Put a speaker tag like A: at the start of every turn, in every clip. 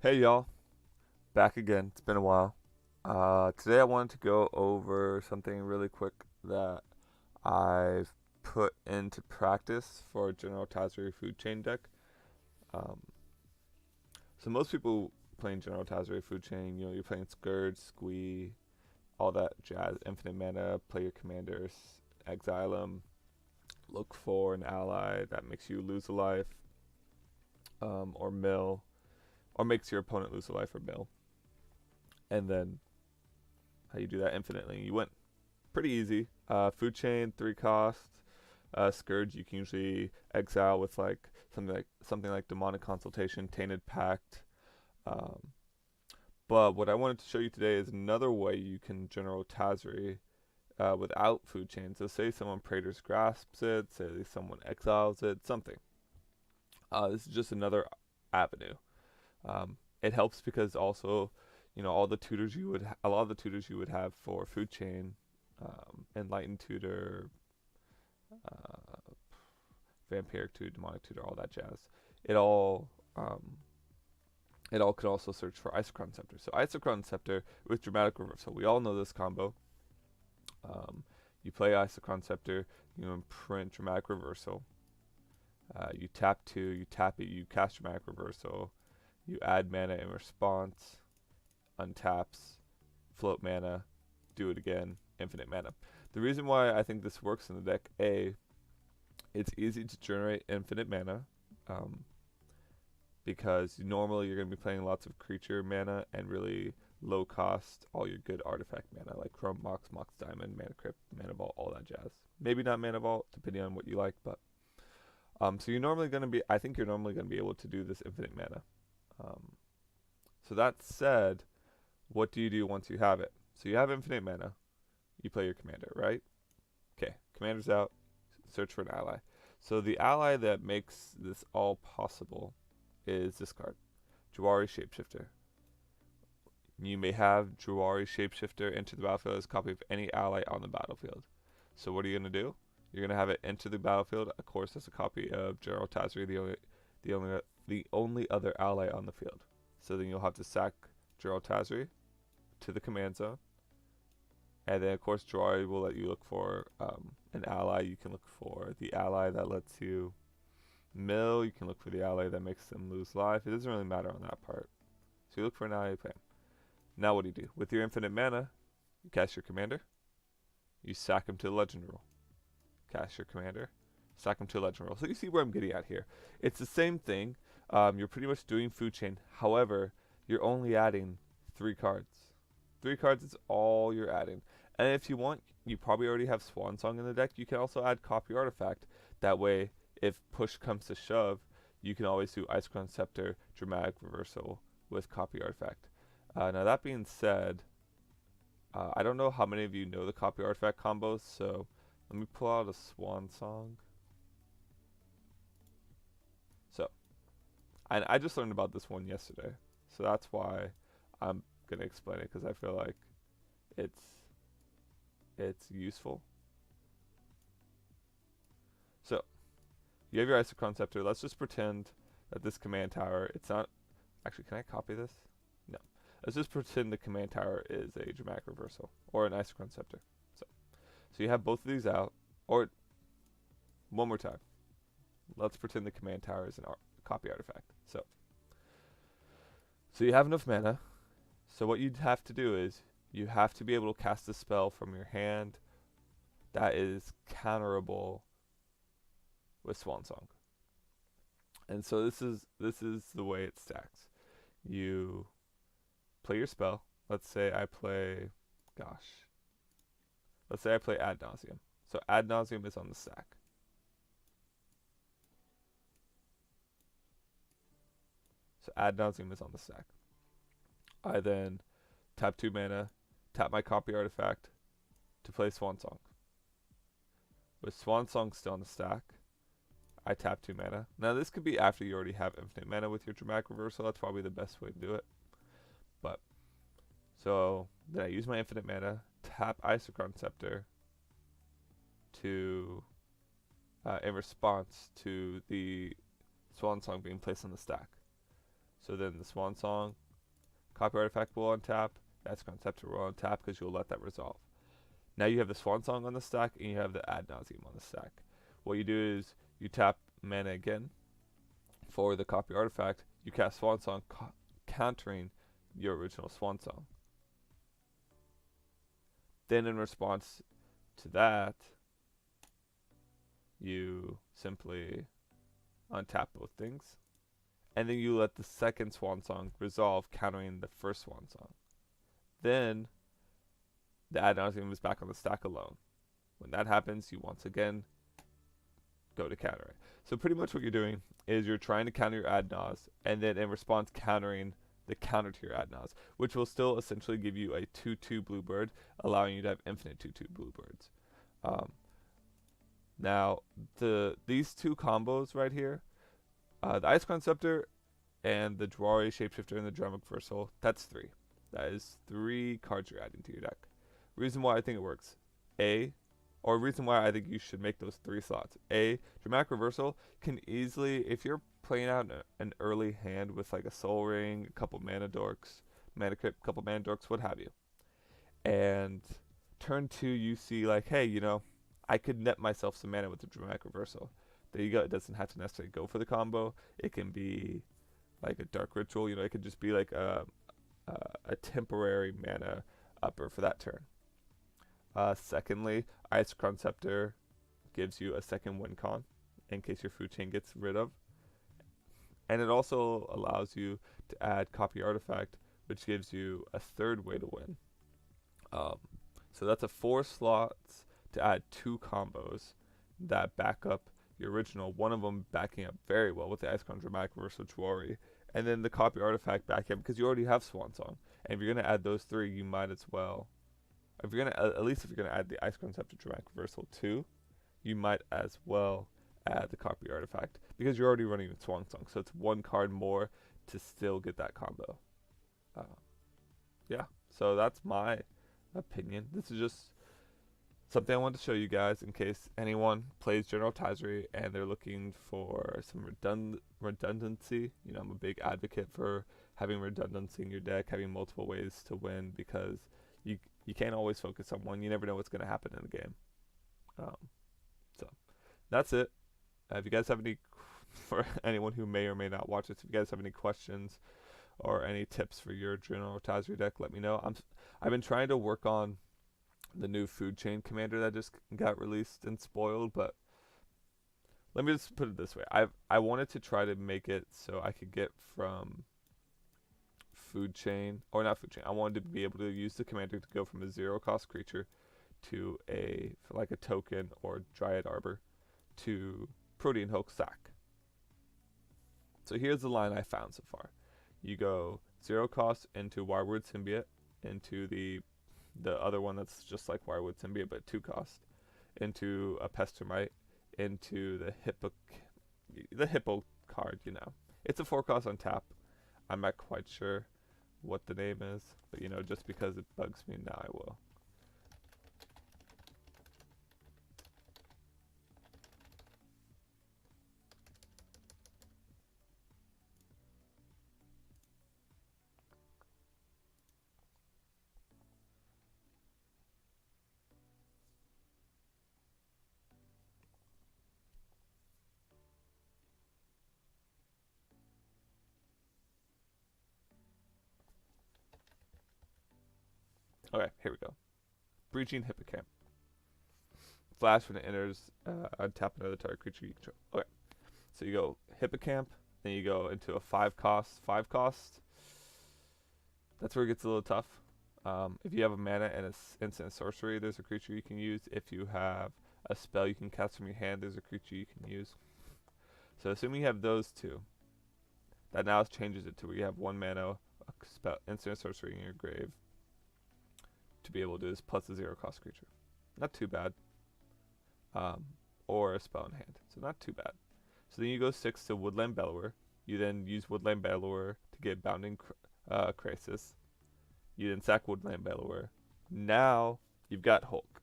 A: Hey y'all, back again. It's been a while. Today I wanted to go over something really quick that I've put into practice for General Tazri food chain deck. Um, so most people playing General Tazri food chain, you're playing Scourge, Squee, all that jazz, infinite mana, play your commanders, exile them, look for an ally that makes you lose a life, or mill, or makes your opponent lose a life or mill. And then how you do that infinitely, you win. Pretty easy. Food chain, 3 cost. Scourge, you can usually exile with like something like demonic consultation, tainted pact. Um, but what I wanted to show you today is another way you can General Tazri without food chain. So say someone Praetor's grasps it, say someone exiles it, something. This is just another avenue. It helps because also, all the tutors a lot of the tutors you would have for food chain, enlightened tutor, uh, vampiric tutor, demonic tutor, all that jazz. It all um, it all could also search for isochron-scepter. So isochron-scepter with dramatic reversal. We all know this combo. You play isochron-scepter, you imprint dramatic reversal. You tap 2, you tap it, you cast dramatic reversal. You add mana in response, untaps, float mana, do it again, infinite mana. The reason why I think this works in the deck, it's easy to generate infinite mana, because normally you're going to be playing lots of creature mana and really low cost, all your good artifact mana, like Chrome Mox, Mox Diamond, Mana Crypt, Mana Vault, all that jazz. Maybe not Mana Vault, depending on what you like, but so I think you're normally going to be able to do this infinite mana. Um, so that said, what do you do once you have it? So you have infinite mana, you play your commander, right? Okay, commander's out, search for an ally. So the ally that makes this all possible is this card, Jwari Shapeshifter. You may have Jwari Shapeshifter enter the battlefield as a copy of any ally on the battlefield. So what are you going to do? You're going to have it enter the battlefield, of course, as a copy of General Tazri, the only other ally on the field. So then you'll have to sack General Tazri to the command zone. And then, of course, Jwari will let you look for an ally. You can look for the ally that lets you mill. You can look for the ally that makes them lose life. It doesn't really matter on that part. So you look for an ally, you play him. Now what do? With your infinite mana, you cast your commander. You sack him to the legend rule. Cast your commander. Sack him to the legend rule. So you see where I'm getting at here. It's the same thing. You're pretty much doing food chain. However, you're only adding 3 cards. 3 cards is all you're adding. And if you want, you probably already have Swan Song in the deck. You can also add Copy Artifact. That way, if push comes to shove, you can always do Isochron Scepter, Dramatic Reversal with Copy Artifact. Now that being said, I don't know how many of you know the Copy Artifact combos, so let me pull out a Swan Song. So, and I just learned about this one yesterday, so that's why I'm gonna explain it, because I feel like it's useful. So you have your Isochron Scepter. Let's just pretend that this command tower, it's not, actually, can I copy this? No. Let's just pretend the command tower is a dramatic reversal or an Isochron Scepter. So you have both of these out, or one more time. Let's pretend the command tower is a copy artifact. So you have enough mana. So what you'd have to do is you have to be able to cast a spell from your hand that is counterable with Swan Song. And so this is the way it stacks. You play your spell. Let's say I play Ad Nauseam. So Ad Nauseam is on the stack. I then tap 2 mana, tap my copy artifact to play Swan Song. With Swan Song still on the stack, I tap 2 mana. Now this could be after you already have infinite mana with your dramatic reversal. That's probably the best way to do it. But so then I use my infinite mana, tap Isochron Scepter to in response to the Swan Song being placed on the stack. So then the Swan Song copy artifact will untap, the Isochron-Scepter will untap because you'll let that resolve. Now you have the Swan Song on the stack and you have the Ad Nauseam on the stack. What you do is you tap mana again for the copy artifact, you cast Swan Song countering your original Swan Song. Then in response to that, you simply untap both things, and then you let the second Swan Song resolve, countering the first Swan Song. Then the Ad Nauseam is back on the stack alone. When that happens, you once again go to counter it. So pretty much what you're doing is you're trying to counter your Ad Naus, and then in response countering the counter to your Ad Naus, which will still essentially give you a 2/2 bluebird, allowing you to have infinite 2/2 bluebirds. Now, these two combos right here, the Isochron-Scepter and the Jwari Shapeshifter and the Dramatic Versal, that's 3. That is 3 cards you're adding to your deck. Reason why I think it works. Reason why I think you should make those 3 slots. Dramatic Reversal can easily, if you're playing out an early hand with like a Soul Ring, a couple Mana Dorks, Mana Crypt, a couple Mana Dorks, what have you. And turn 2, you see like, hey, you know, I could net myself some mana with the Dramatic Reversal. There you go. It doesn't have to necessarily go for the combo. It can be like a Dark Ritual. You know, it could just be like a temporary mana upper for that turn. Secondly, Isochron-Scepter gives you a second win con in case your food chain gets rid of. And it also allows you to add Copy Artifact, which gives you a third way to win. So that's a 4 slots to add 2 combos that back up your original, one of them backing up very well with the Isochron-Dramatic versus Jwari, and then the Copy Artifact backing up because you already have Swan Song. And if you're going to add those 3, you might as well, if you're going to, at least if you're going to add the Isochron-Scepter Dramatic Reversal too, you might as well add the Copy Artifact because you're already running Swan Song, so it's 1 card more to still get that combo. Yeah, so that's my opinion. This is just something I wanted to show you guys in case anyone plays General Tazri and they're looking for some redundancy. You know, I'm a big advocate for having redundancy in your deck, having multiple ways to win because you can't always focus on one. You never know what's going to happen in the game. So that's it. If you guys have any, for anyone who may or may not watch this, if you guys have any questions or any tips for your General Tazri deck, let me know. I've been trying to work on the new food chain commander that just got released and spoiled, but let me just put it this way. I wanted to try to make it so I could get from food chain, or not food chain, I wanted to be able to use the commander to go from a 0-cost creature to like a token or Dryad Arbor to Protean Hulk sack. So here's the line I found so far. You go 0 cost into Wirewood Symbiote, into the other one that's just like Wirewood Symbiote but 2 cost, into a Pestermite, into the Hippo card, you know. It's a 4 cost on tap. I'm not quite sure what the name is, but you know, just because it bugs me now I will. Okay, here we go. Breaching Hippocamp. Flash when it enters, untap another target creature you control. Okay, so you go Hippocamp, then you go into a 5 cost. 5 cost, that's where it gets a little tough. If you have a mana and an instant sorcery, there's a creature you can use. If you have a spell you can cast from your hand, there's a creature you can use. So assuming you have those 2, that now changes it to where you have 1 mana, a spell, instant sorcery in your grave, to be able to do this plus a 0-cost creature. Not too bad. Or a spell in hand. So not too bad. So then you go 6 to Woodland Bellower. You then use Woodland Bellower to get Bounding Crisis. You then sack Woodland Bellower. Now you've got Hulk.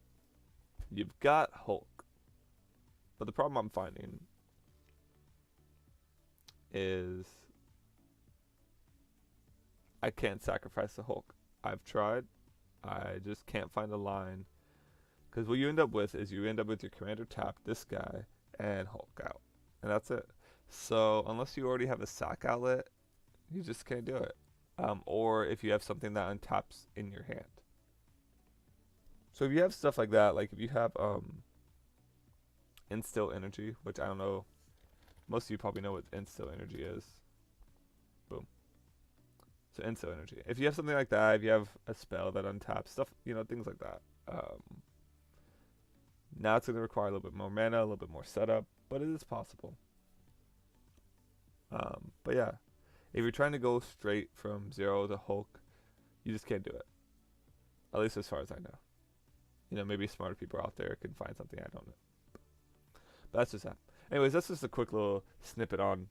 A: You've got Hulk. But the problem I'm finding is I can't sacrifice the Hulk. I've tried. I just can't find a line. Because what you end up with is you end up with your commander tap this guy and Hulk out. And that's it. So unless you already have a sack outlet, you just can't do it. Or if you have something that untaps in your hand. So if you have stuff like that, like if you have instill energy, which I don't know, most of you probably know what instill energy is. Boom. So instill energy. If you have something like that, if you have a spell that untaps stuff, things like that. Now it's going to require a little bit more mana, a little bit more setup, but it is possible. But yeah, if you're trying to go straight from 0 to Hulk, you just can't do it. At least as far as I know. Maybe smarter people out there can find something I don't know. But that's just that. Anyways, that's just a quick little snippet on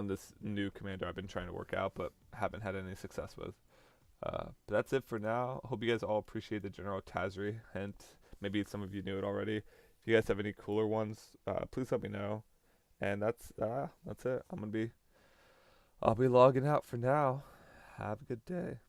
A: this new commander I've been trying to work out, but haven't had any success with. But that's it for now. Hope you guys all appreciate the General Tazri hint. Maybe some of you knew it already. If you guys have any cooler ones, please let me know. And that's it. I'll be logging out for now. Have a good day.